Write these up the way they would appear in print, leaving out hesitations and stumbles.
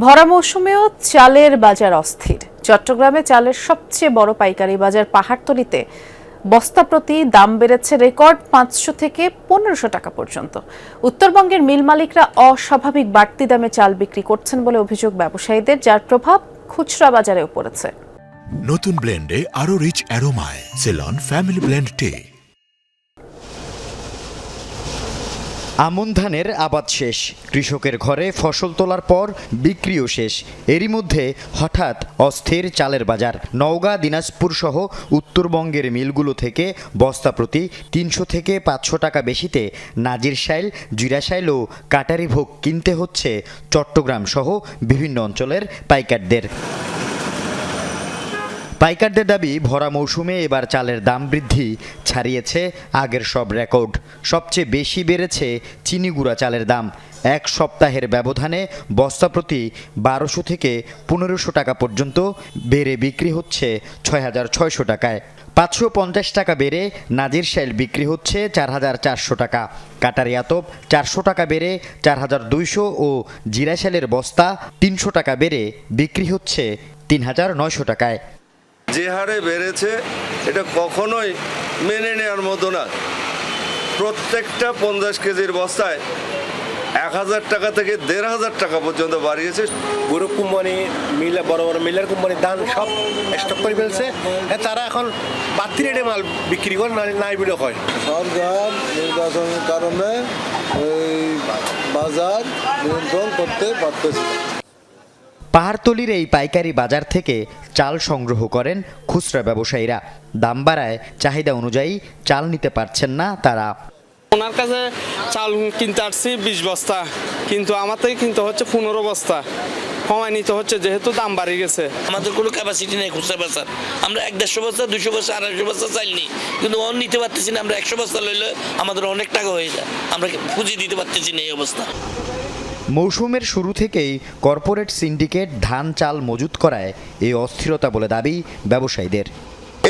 ভরা মৌসুমেও চালের বাজার অস্থির। চট্টগ্রামে চালের সবচেয়ে বড় পাইকারি বাজার পাহাড়তলীতে বস্তা প্রতি দাম বেড়েছে রেকর্ড 500 থেকে 1500 টাকা পর্যন্ত। উত্তরবঙ্গের মিল মালিকরা অস্বাভাবিক বাড়তি দামে চাল বিক্রি করছেন বলে অভিযোগ ব্যবসায়ীদের, যার প্রভাব খুচরা বাজারেও পড়েছে। নতুন ব্লেন্ডে আরো রিচ অ্যারোমায় সেলন ফ্যামিলি ব্লেন্ড টে। আমন ধানের আবাদ শেষ, কৃষকের ঘরে ফসল তোলার পর বিক্রিও শেষ। এরই মধ্যে হঠাৎ অস্থির চালের বাজার। নওগাঁ, দিনাজপুর সহ উত্তরবঙ্গের মিলগুলো থেকে বস্তা প্রতি 300 থেকে 500 টাকা বেশিতে নাজিরশাইল, জিরাশাইল ও কাটারি ভোগ কিনতে হচ্ছে চট্টগ্রাম সহ বিভিন্ন অঞ্চলের পাইকারদের। পাইকারদের দাবি, ভরা মৌসুমে এবার চালের দাম বৃদ্ধি ছাড়িয়েছে আগের সব রেকর্ড। সবচেয়ে বেশি বেড়েছে চিনি গুঁড়া চালের দাম। এক সপ্তাহের ব্যবধানে বস্তা প্রতি 1200 থেকে 1500 টাকা পর্যন্ত বেড়ে বিক্রি হচ্ছে 6600 টাকায়। 550 টাকা বেড়ে নাজিরশাইল বিক্রি হচ্ছে 4400 টাকা। কাটারি আতপ 400 টাকা বেড়ে 4200 ও জিরাশাইলের বস্তা 300 টাকা বেড়ে বিক্রি হচ্ছে 3900 টাকায়। যে হারে বেড়েছে এটা কখনোই মেনে নেওয়ার মতো না। প্রত্যেকটা 50 কেজির বস্তায় 1000 টাকা থেকে 1500 টাকা পর্যন্ত বাড়িয়েছে। গরু কোম্পানি, মিল, বড় বড় মিলের কোম্পানি ধান সব স্টক করে ফেলছে। তারা এখন বাড়তি রেটে মাল বিক্রি করে নাই বিলো হয়। সরকার নির্বাচনের কারণে এই বাজার নিয়ন্ত্রণ করতে পারতেছে। পাহাড়তলীর এই পাইকারি বাজার থেকে চাল সংগ্রহ করেন খুচরা ব্যবসায়ীরা। দাম বাড়ায় চাহিদা অনুযায়ী চাল নিতে পারছেন না তারা। ওনার কাছে চাল কিনতে আসছি 20 বস্তা, কিন্তু আমার থেকে কিনতে হচ্ছে 15 বস্তা। কমায় নিতে হচ্ছে যেহেতু দাম বাড়ে গেছে। আমাদের কোনো ক্যাপাসিটি নেই খুচরা বেচার। আমরা 150 বস্তা, 200 বস্তা, 250 বস্তা চাল নিই, কিন্তু অন নিতে পারতেছি না। আমরা 100 বস্তা লইলে আমাদের অনেক টাকা হয়ে যায়, আমরা পুঁজি দিতে পারতেছি না এই অবস্থা। মৌসুমের শুরু থেকেই কর্পোরেট সিন্ডিকেট ধান চাল মজুত করায় এই অস্থিরতা বলে দাবি ব্যবসায়ীদের।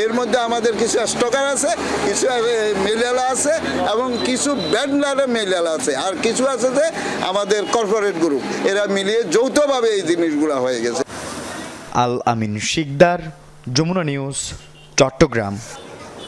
এর মধ্যে আমাদের কিছু স্টকার আছে, কিছু মিলালা আছে এবং কিছু ব্যান্ডলারের মিলালা আছে, আর কিছু আছে যে আমাদের কর্পোরেট গ্রুপ, এরা মিলিয়ে যৌথভাবে এই জিনিসগুলো হয়ে গেছে। আল আমিন শিকদার, যমুনা নিউজ, চট্টগ্রাম।